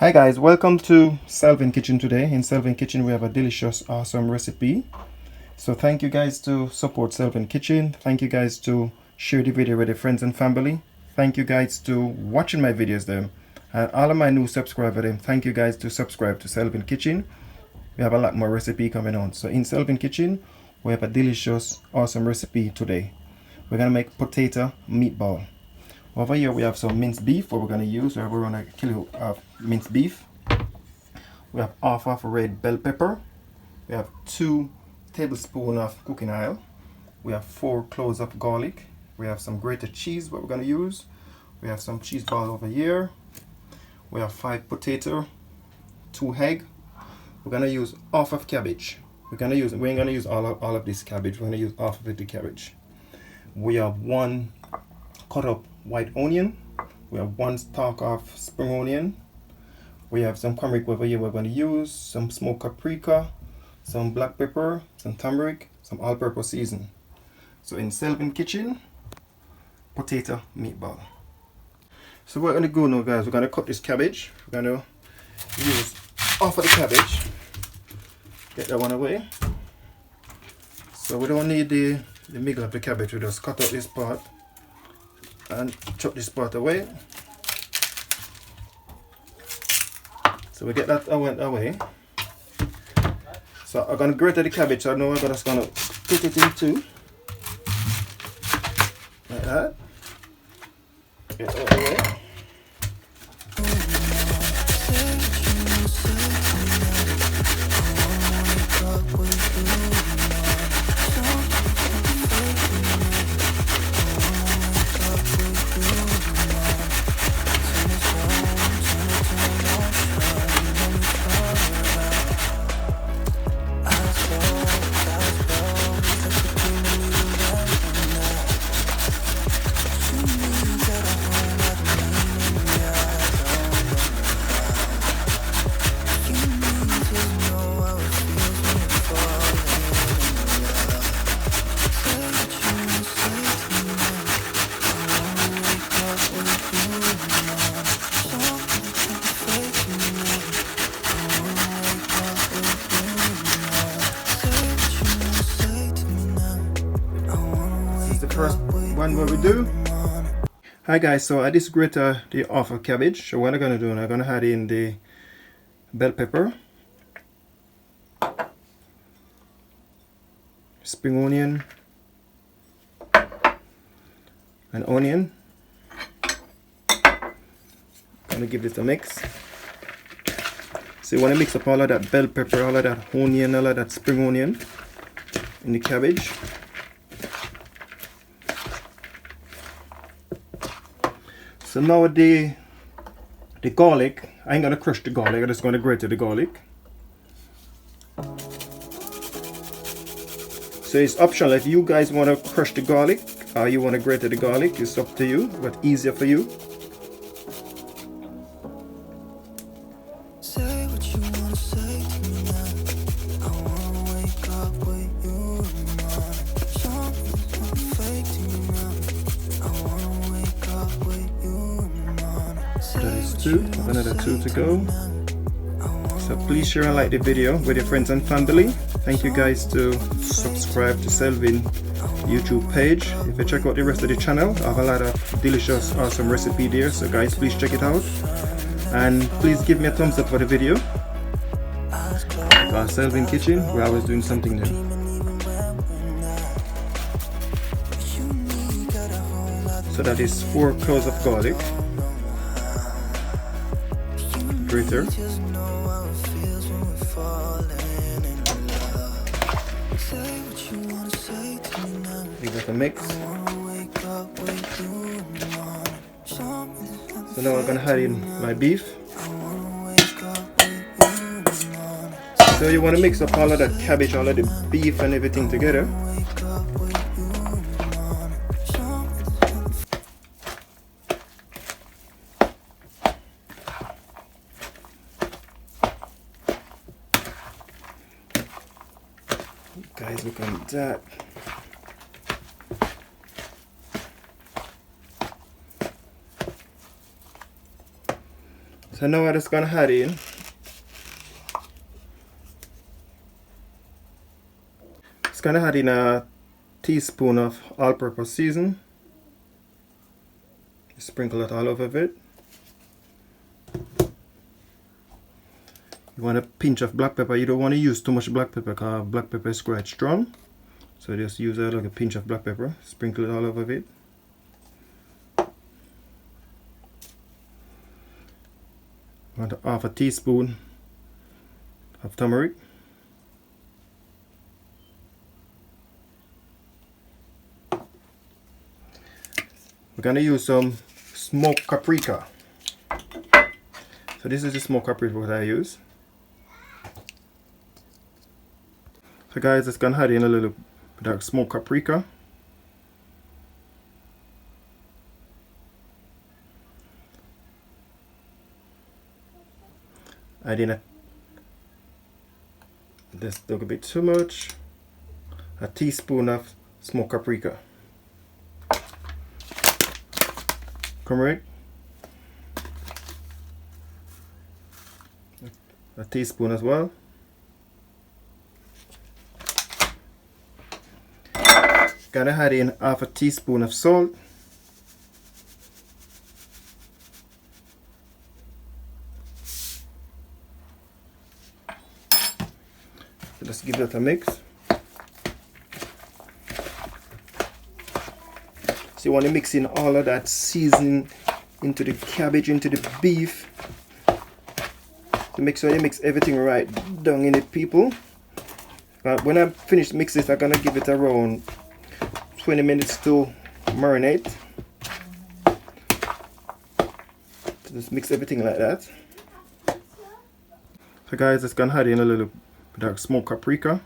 Hi guys, welcome to Selvin Kitchen today. In Selvin Kitchen we have a delicious, awesome recipe. So thank you guys to support Selvin Kitchen. Thank you guys to share the video with your friends and family. Thank you guys to watching my videos them. And all of my new subscribers them, thank you guys to subscribe to Selvin Kitchen. We have a lot more recipe coming on. So in Selvin Kitchen we have a delicious, awesome recipe today. We're gonna make potato meatball. Over here we have some minced beef. What we're going to use, we have around a kilo of minced beef. We have half of red bell pepper. We have 2 tablespoons of cooking oil. We have 4 cloves of garlic. We have some grated cheese, what we're going to use. We have some cheese ball over here. We have 5 potato, 2 egg. We're going to use half of cabbage. We ain't going to use all of this cabbage. We're going to use half of the cabbage. We have 1 cut up white onion. We have 1 stalk of spring onion. We have some Tumeric over here we're going to use, some smoked paprika, some black pepper, some turmeric, some all-purpose season. So in Selvin Kitchen, potato meatball. So what we're going to do now guys, we're going to cut this cabbage. We're going to use half of the cabbage. Get that one away. So we don't need the middle of the cabbage, we just cut out this part and chop this part away. So we get that away. So I'm gonna grate the cabbage. So now I'm just gonna put it in 2 like that. Get that away. First one what we do. Hi guys, so I just grate the half of cabbage. So what I'm gonna do, I'm gonna add in the bell pepper, spring onion, and onion. Gonna give it a mix. So you wanna mix up all of that bell pepper, all of that onion, all of that spring onion in the cabbage. So now the garlic, I ain't gonna crush the garlic, I'm just gonna grate the garlic. So it's optional if you guys wanna crush the garlic or you wanna grate the garlic, it's up to you, but easier for you. Another 2 to go. So please share and like the video with your friends and family. Thank you guys to subscribe to Selvin YouTube page. If you check out the rest of the channel, I have a lot of delicious, awesome recipe there. So guys, please check it out. And please give me a thumbs up for the video. Because Selvin Kitchen, we're always doing something new. So that is 4 cloves of garlic. Grater. Give it a mix. So now I'm gonna add in my beef. So you want to mix up all of that cabbage, all of the beef and everything together. Guys, look at that. So now I'm just gonna add in a teaspoon of all-purpose season. Sprinkle it all over it. You want a pinch of black pepper. You don't want to use too much black pepper because black pepper is quite strong. So just use like a pinch of black pepper. Sprinkle it all over it. You want half a teaspoon of turmeric. We're going to use some smoked paprika. So this is the smoked paprika that I use. So guys, it's going to add in a little bit of smoked paprika. Add in this a little bit too much. A teaspoon of smoked paprika. Turmeric. A teaspoon as well. Gotta add in half a teaspoon of salt. Let's give that a mix. So you want to mix in all of that seasoning into the cabbage, into the beef. To make sure you mix everything right down in it, people. When I finish mixing it, I'm gonna give it around 20 minutes to marinate. So just mix everything like that. So guys, it's gonna add in a little bit of smoked paprika.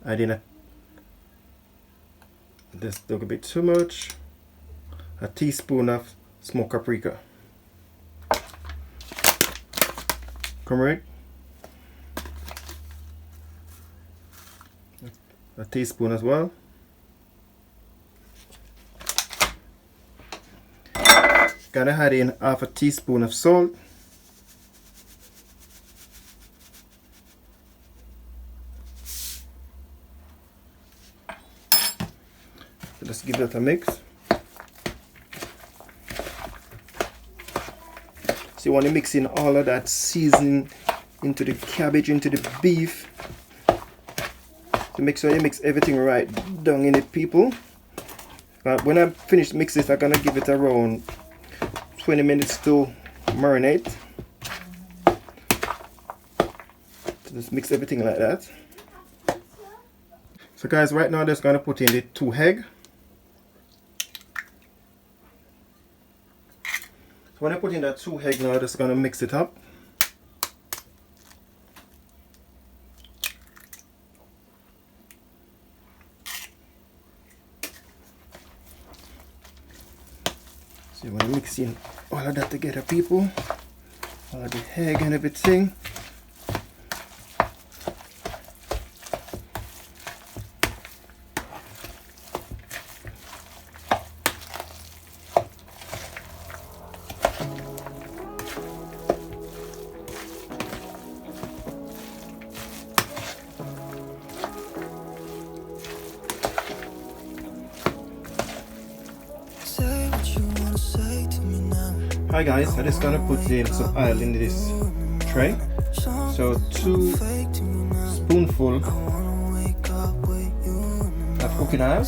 Add in this a little bit too much. A teaspoon of smoked paprika. Turmeric. A teaspoon as well. Gotta add in half a teaspoon of salt. Let's give that a mix. So you want to mix in all of that seasoning into the cabbage, into the beef. So make sure you mix everything right down in it, people. When I finish mixing it, I'm gonna give it around 20 minutes to marinate. So just mix everything like that. So guys, right now I'm just gonna put in the 2 eggs. When I put in that 2 eggs now, I'm just gonna mix it up. So you want to mix in all of that together, people. All of the egg and everything. Hi guys, I'm just gonna put in some oil in this tray. So 2 spoonfuls of cooking oil.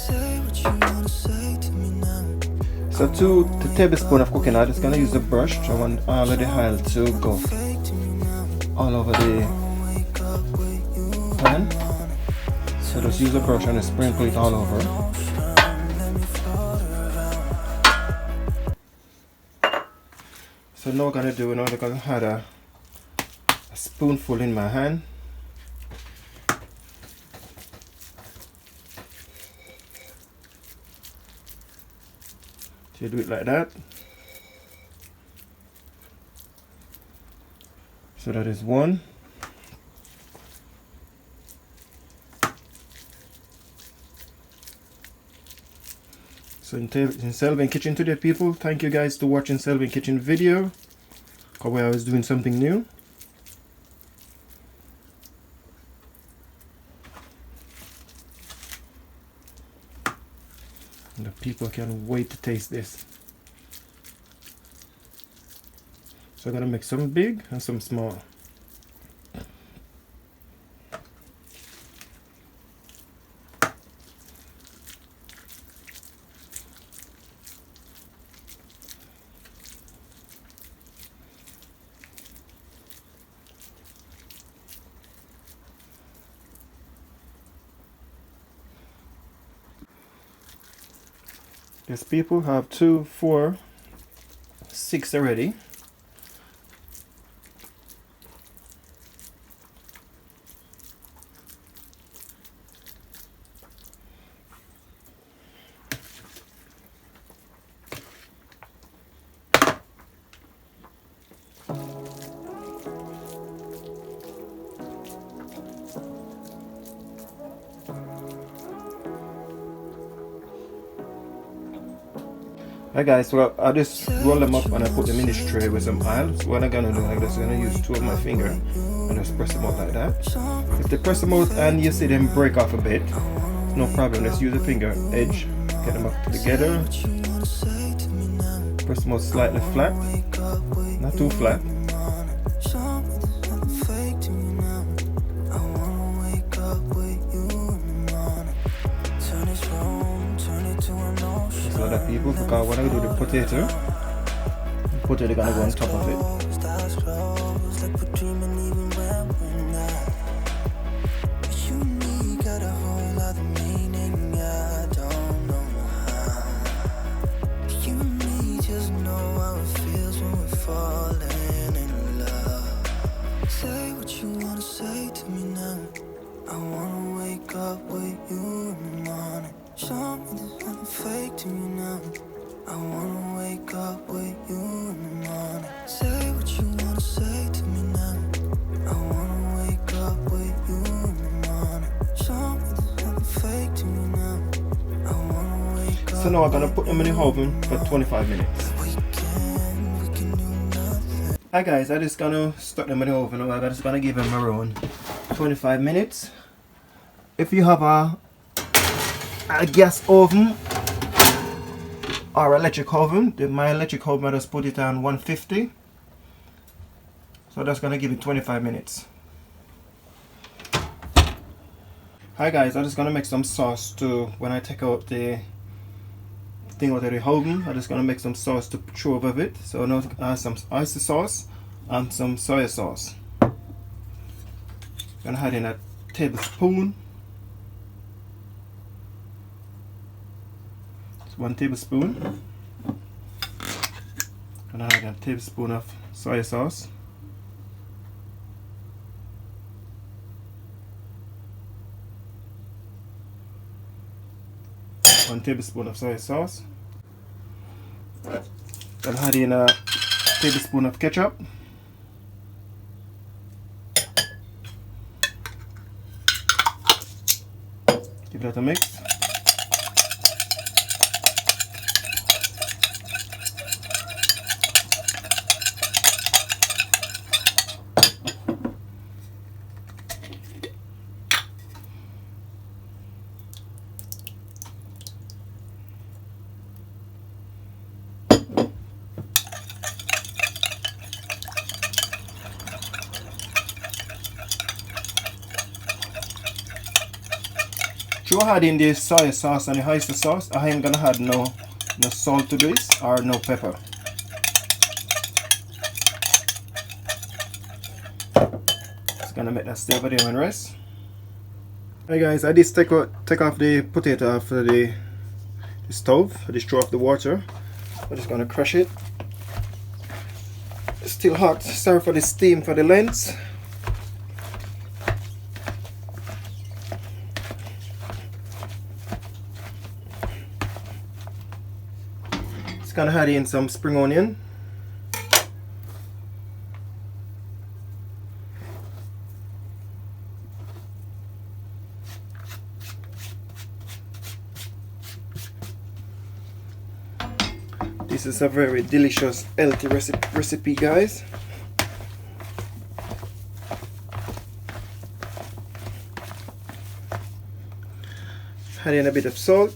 So 2 tablespoons of cooking oil. Just gonna use a brush. I want all of the oil to go all over the pan. So just use a brush and sprinkle it all over. So now I'm gonna do, now I'm gonna add a spoonful in my hand. So you do it like that. So that is 1. So in Selvin Kitchen today, people, thank you guys to watching Selvin Kitchen video, because I was doing something new. And the people can't wait to taste this. So I'm gonna make some big and some small. Yes, people, have 2, 4, 6 already. Hi guys, so I just roll them up and I put them in this tray with some oil. So what I'm gonna do, I'm just gonna use 2 of my finger and just press them out like that. If they press them out and you see them break off a bit, no problem, just use the finger edge, get them up together, press them out slightly flat, not too flat. So that people, because when I do the potato gonna go on top of it. Say what you wanna say to me now. I wanna wake up with you in the morning. Show me there's nothing fake to me now. I wanna wake up with you in the morning. Say what you wanna say to me now. I wanna wake up with you in the morning. Show me there's nothing fake to me now. I wanna wake up. So now I'm gonna put them in the oven for 25 minutes. We can do nothing. Hi guys, I'm just gonna stuck them in the oven. I'm just gonna give them around 25 minutes. If you have a gas oven or electric oven, my electric oven, I just put it on 150. So that's gonna give it 25 minutes. Hi guys, I'm just gonna make some sauce to, when I take out the thing out of the oven, I'm just gonna make some sauce to throw over it. So now I have some oyster sauce and some soya sauce. Gonna add in a tablespoon. 1 tablespoon. And I add a tablespoon of soya sauce. One tablespoon of soya sauce. Then add in a tablespoon of ketchup. Give that a mix. Through adding the soy sauce and the oyster sauce, I ain't gonna add no salt to this or no pepper. Just gonna make that stay over there and rest. Hey guys, I just take off the potato off the stove. I just throw off the water. I'm just gonna crush it. It's still hot. Sorry for the steam for the lens. Just gonna add in some spring onion. This is a very delicious, healthy recipe, guys. Add in a bit of salt.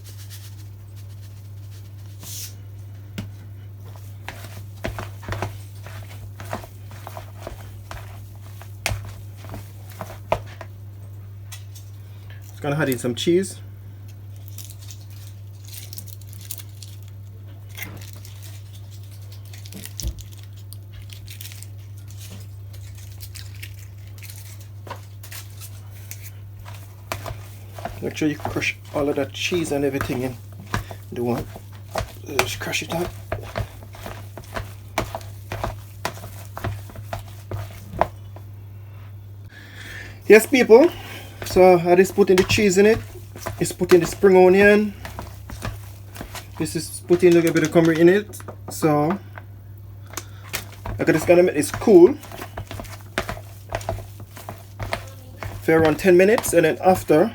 Just gonna add in some cheese. Make sure you crush all of that cheese and everything in the one. Just crush it up. Yes, people. So I just put in the cheese in it. Just put in the spring onion. This is putting a little bit of cumin in it. So I'm just gonna make this cool for around 10 minutes, and then after,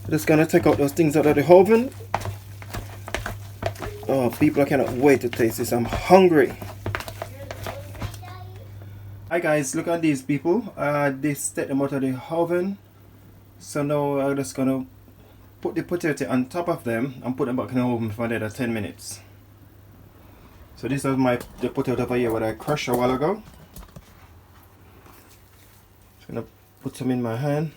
I'm just gonna take out those things out of the oven. Oh, people, I cannot wait to taste this. I'm hungry. Hi guys, look at these, people. This take them out of the oven. So now I'm just gonna put the potato on top of them and put them back in the oven for another 10 minutes. So this is the potato over here what I crushed a while ago. Just gonna put some in my hand.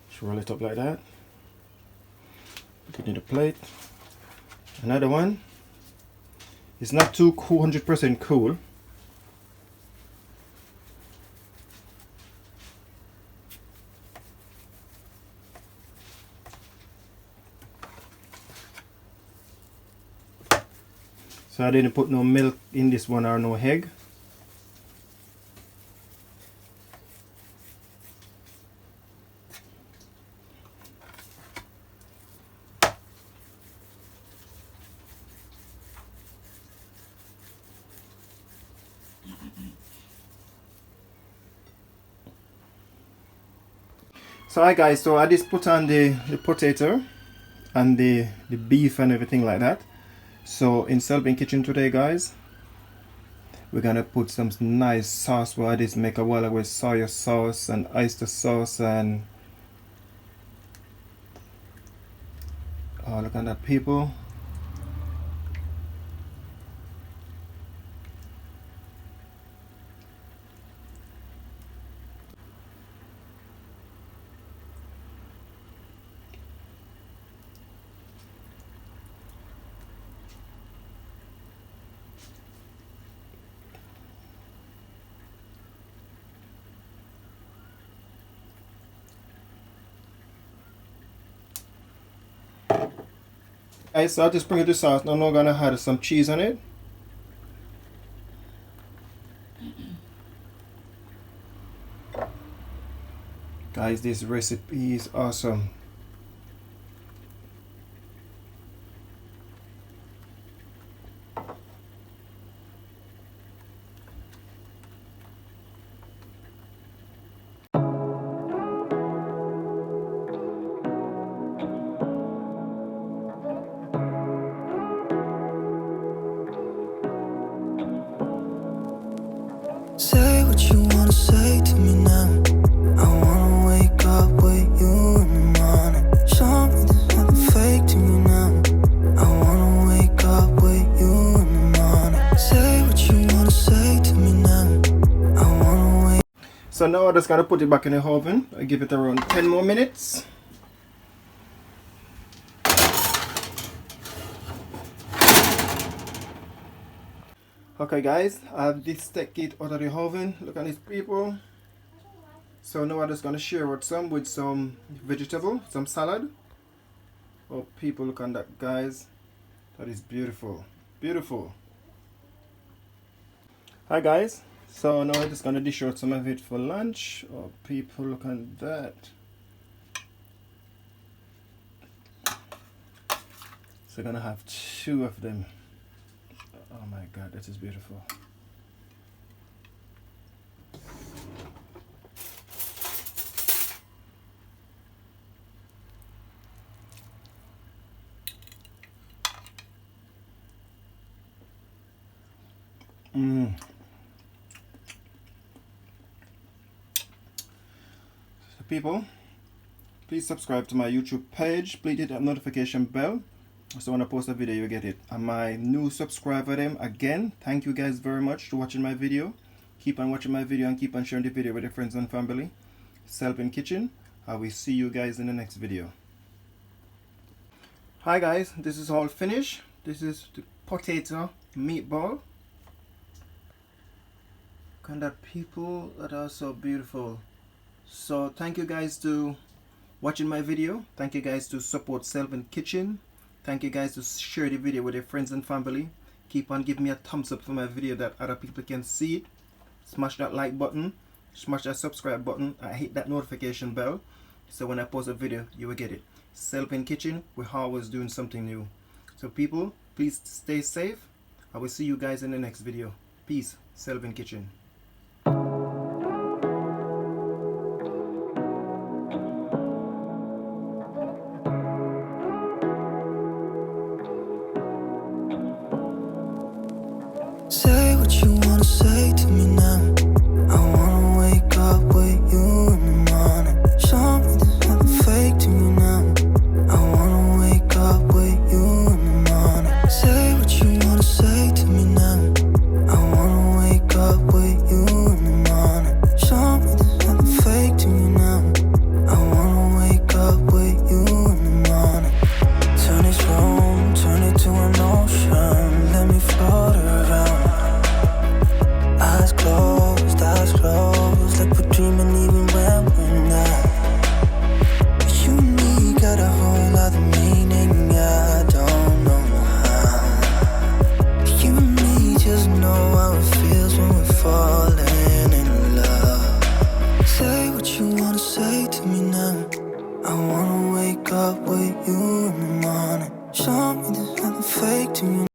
Just roll it up like that. Put it in the plate. Another one. It's not too 100% cool. So I didn't put no milk in this one or no egg. So hi guys, so I just put on the potato and the beef and everything like that. So in Selvin kitchen today, guys, we're gonna put some nice sauce where I just make a while with soya sauce and oyster sauce, and oh, look at that, people. Alright, so I'll just bring it to sauce. Now I'm gonna add some cheese on it. Guys, this recipe is awesome. Say what you wanna say to me now. I wanna wake up with you in the morning. Show me there's nothing fake to me now. I wanna wake up with you in the morning. Say what you wanna say to me now. I wanna wake. So now I just gotta put it back in the oven. I give it around 10 more minutes. Okay guys, I have this take it out of the oven. Look at these, people. So now I'm just gonna share with some vegetable, some salad. Oh people, look at that, guys. That is beautiful. Beautiful. Hi guys. So now I'm just gonna dish out some of it for lunch. Oh people, look at that. So I'm gonna have 2 of them. Oh my god, that is beautiful. So people, please subscribe to my YouTube page. Please hit that notification bell, so when I post a video you get it. And my new subscriber them, again, thank you guys very much for watching my video. Keep on watching my video and keep on sharing the video with your friends and family. Selvin Kitchen. I will see you guys in the next video. Hi guys, this is all finished. This is the potato meatball. And that people that are so beautiful. So thank you guys to watching my video. Thank you guys to support Selvin Kitchen. Thank you guys to share the video with your friends and family. Keep on giving me a thumbs up for my video that other people can see it. Smash that like button, smash that subscribe button, and hit that notification bell, so when I post a video you will get it. Selvin Kitchen, we're always doing something new. So people, please stay safe. I will see you guys in the next video. Peace. Selvin Kitchen.